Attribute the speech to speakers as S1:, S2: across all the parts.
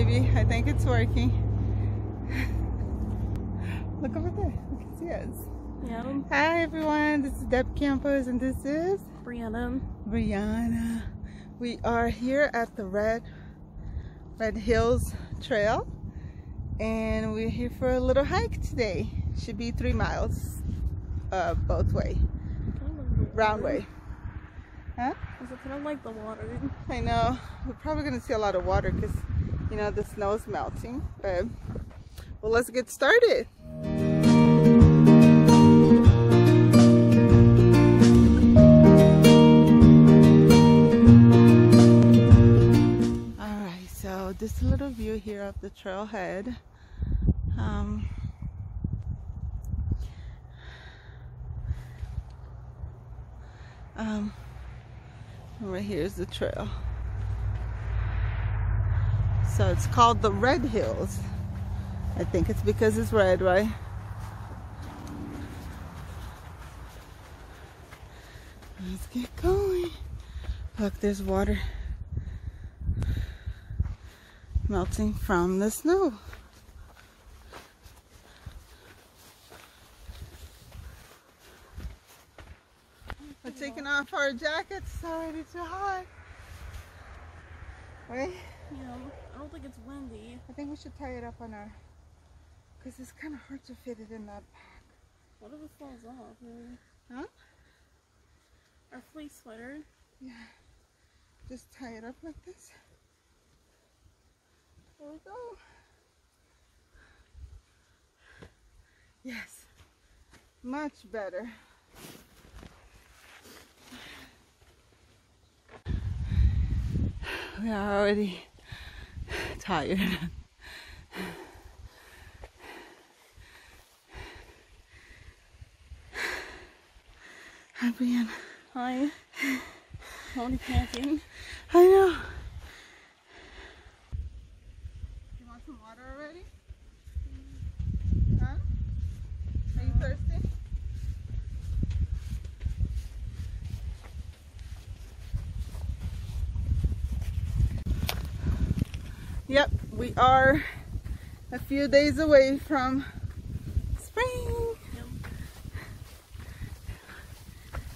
S1: baby. I think it's working. Look over there. You can see us.
S2: Yeah.
S1: Hi everyone. This is Deb Campos and this is
S2: Brianna.
S1: We are here at the Red Hills Trail, and we're here for a little hike today. Should be 3 miles, both way, round way. Huh?
S2: Is it kind of like the water?
S1: I know. We're probably gonna see a lot of water because, you know, the snow is melting. But well, let's get started. All right. So this little view here of the trailhead. Right here is the trail. So it's called the Red Hills. I think it's because it's red, right? Let's get going. Look, there's water melting from the snow. We're taking off our jackets. It's already too hot. Right?
S2: Yeah, I don't think it's windy.
S1: I think we should tie it up on our, because it's kind of hard to fit it in that pack.
S2: What if it falls off? Really?
S1: Huh?
S2: Our fleece sweater.
S1: Yeah. Just tie it up like this. There we go. Yes. Much better. We are already tired. Hi, Brianna.
S2: Hi. I'm only panting.
S1: I know. You want some water already? Huh? Are you thirsty? Yep, we are a few days away from spring.
S2: Yep.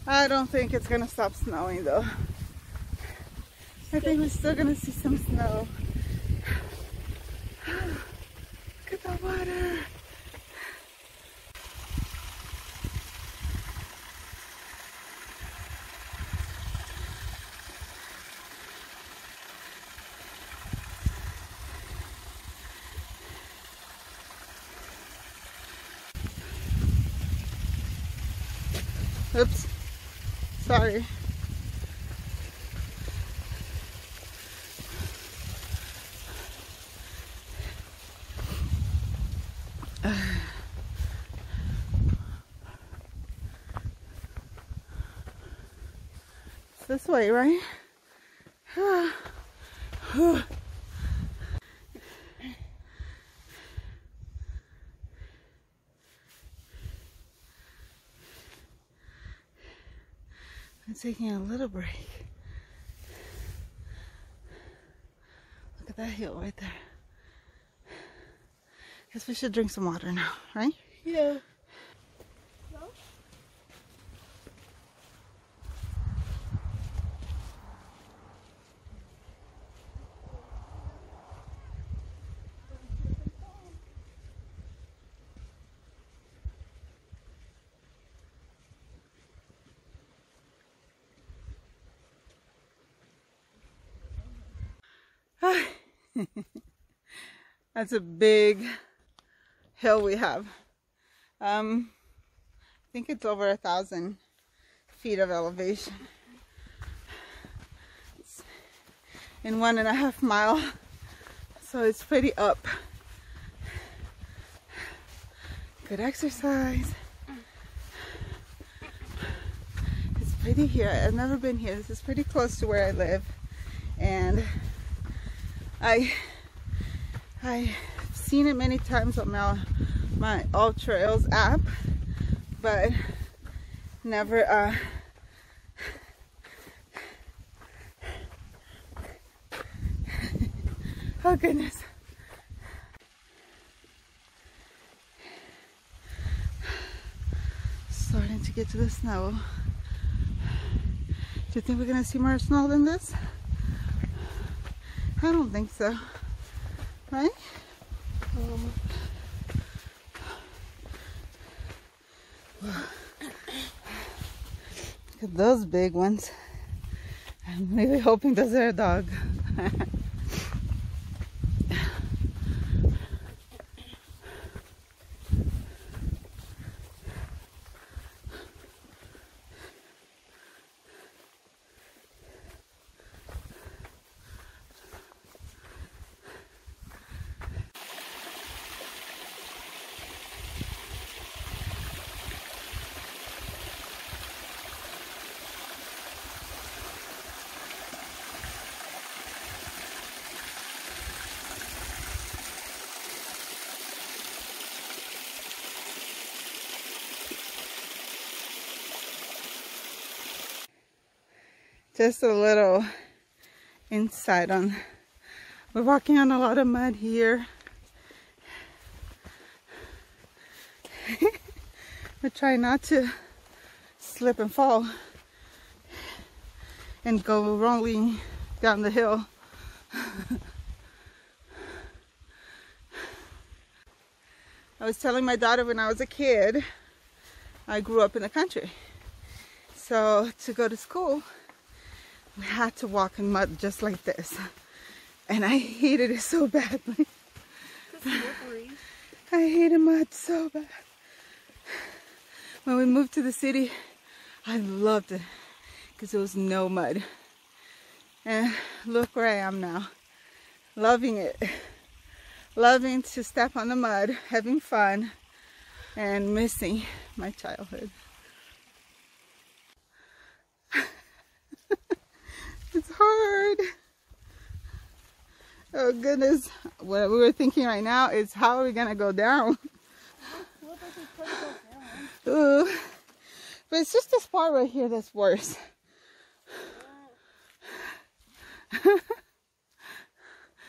S1: I don't think it's gonna stop snowing though. I think we're still gonna see some snow. Look at the water. Oops, sorry. It's this way, right? I'm taking a little break. Look at that hill right there. Guess we should drink some water now, right?
S2: Yeah. No?
S1: That's a big hill we have. I think it's over 1,000 feet of elevation. It's in 1.5 miles, so it's pretty up. Good exercise. It's pretty here. I've never been here. This is pretty close to where I live, and I've seen it many times on my All Trails app, but never oh goodness, to get to the snow. Do you think we're gonna see more snow than this? I don't think so. Right? Look at those big ones. I'm really hoping those are a dog. Just a little insight on, we're walking on a lot of mud here. We try not to slip and fall and go rolling down the hill. I was telling my daughter when I was a kid, I grew up in the country. So to go to school, we had to walk in mud just like this. And I hated it so badly. I hated mud so bad. When we moved to the city, I loved it because there was no mud. And look where I am now, loving it. Loving to step on the mud, having fun, and missing my childhood. It's hard. Oh goodness. What we were thinking right now is, how are we gonna go down? Ooh. But it's just this part right here that's worse.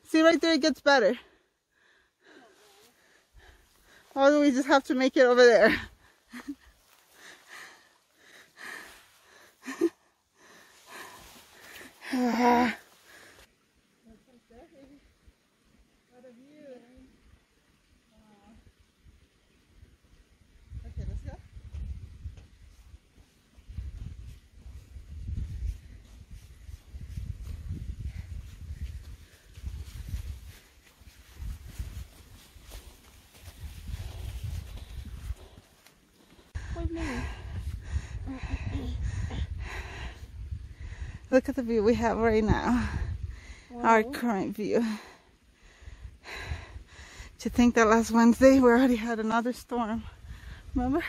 S1: See, right there it gets better. Or do we just have to make it over there? Okay, let's go. Look at the view we have right now. Wow. Our current view. To think that last Wednesday we already had another storm. Remember?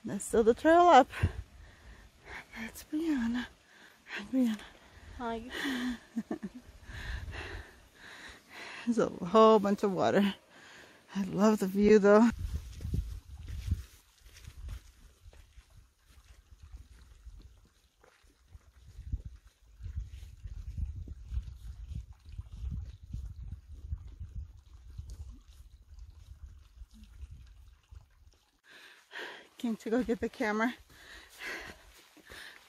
S1: That's still the trail up. That's Brianna. Hi, Brianna.
S2: Hi.
S1: There's a whole bunch of water. I love the view though. Came to go get the camera.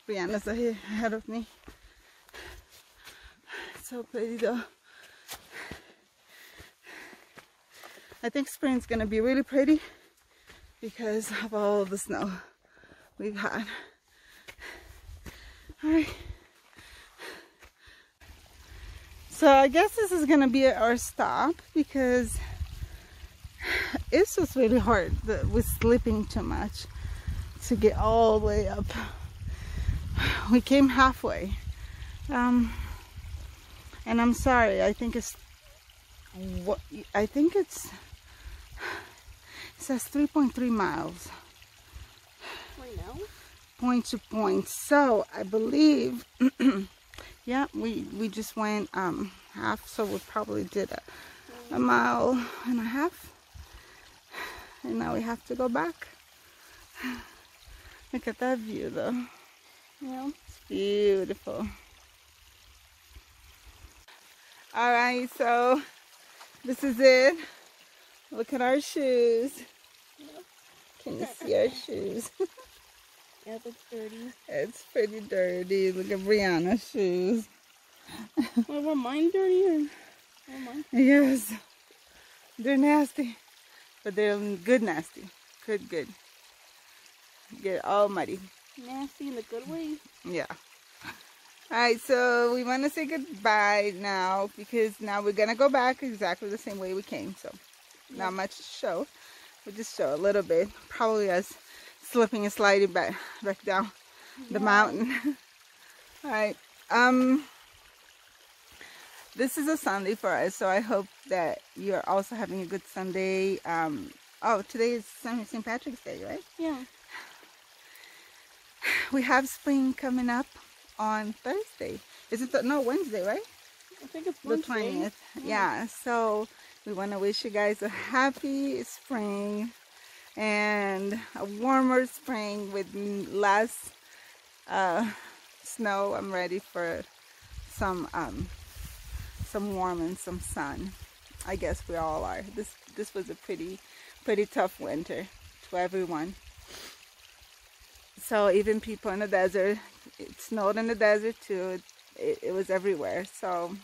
S1: Brianna's ahead of me. It's so pretty though. I think spring's gonna be really pretty because of all the snow we've had. Alright. So I guess this is gonna be our stop because it's just really hard with slipping too much to get all the way up. We came halfway. And I'm sorry, I think it says 3.3 miles.
S2: Right now?
S1: Point to point. So I believe yeah, we just went half, so we probably did a mile and a half. And now we have to go back. Look at that view though.
S2: Yeah.
S1: It's beautiful. Alright, so this is it. Look at our shoes.
S2: Yep.
S1: Can you see our shoes?
S2: Yeah, that's dirty.
S1: It's pretty dirty. Look at Brianna's shoes.
S2: Well, were mine dirty or mine?
S1: Yes. They're nasty. But they're good nasty. Good. Get all muddy.
S2: Nasty in the good way.
S1: Yeah. Alright, so we want to say goodbye now because now we're going to go back exactly the same way we came. So, not much to show. We'll just show a little bit. Probably us slipping and sliding back down the mountain. Alright. This is a Sunday for us, so I hope that you're also having a good Sunday. Oh, today is St. Patrick's Day, right?
S2: Yeah.
S1: We have spring coming up on Thursday. Is it no, Wednesday, right?
S2: I think it's
S1: The
S2: Wednesday.
S1: 20th. Yeah, so we want to wish you guys a happy spring and a warmer spring with less snow. I'm ready for some warm and some sun. I guess we all are. This was a pretty tough winter to everyone. So even people in the desert, it snowed in the desert too. It was everywhere. So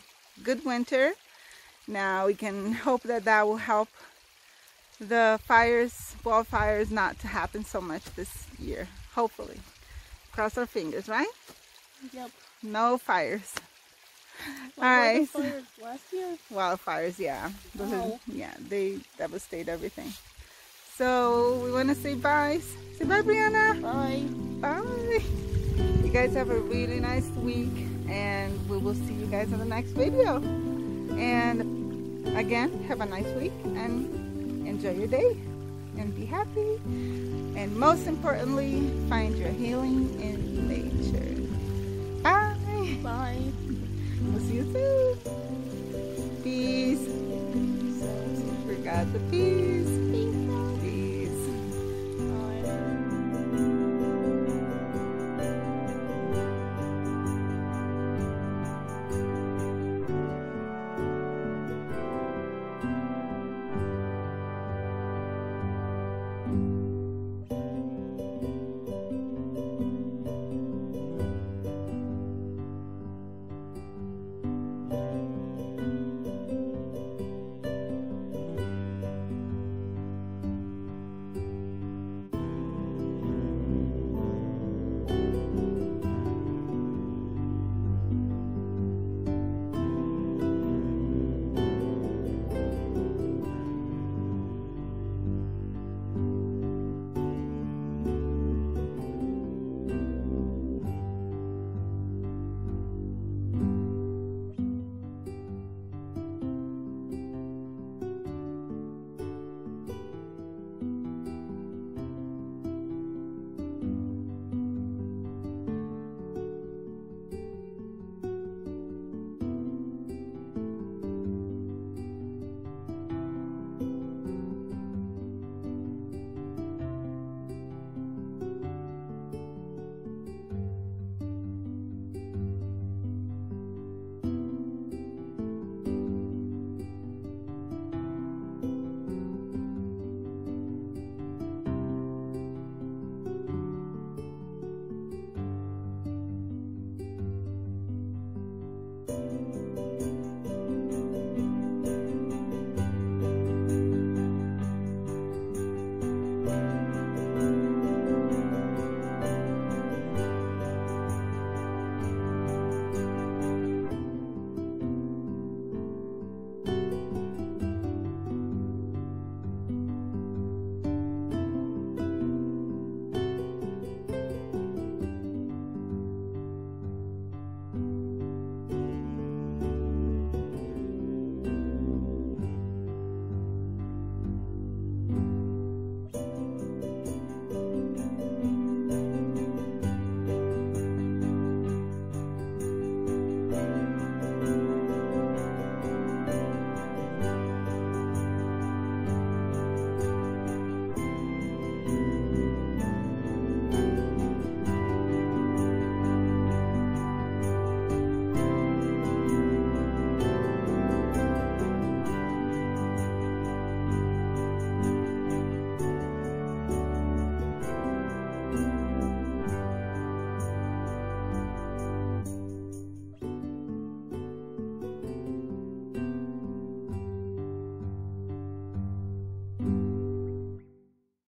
S1: good winter. Now we can hope that will help the wildfires not to happen so much this year. Hopefully. Cross our fingers, right?
S2: Yep.
S1: No fires.
S2: Well,
S1: All right.
S2: Fires last year?
S1: Wildfires, yeah.
S2: Oh.
S1: Yeah, they devastate everything. So we want to say bye. Say bye, Brianna.
S2: Bye.
S1: Bye. You guys have a really nice week, and we will see you guys in the next video. And again, have a nice week and enjoy your day and be happy. And most importantly, find your healing in nature. Bye.
S2: Bye.
S1: We'll see you soon. Peace. For God's peace.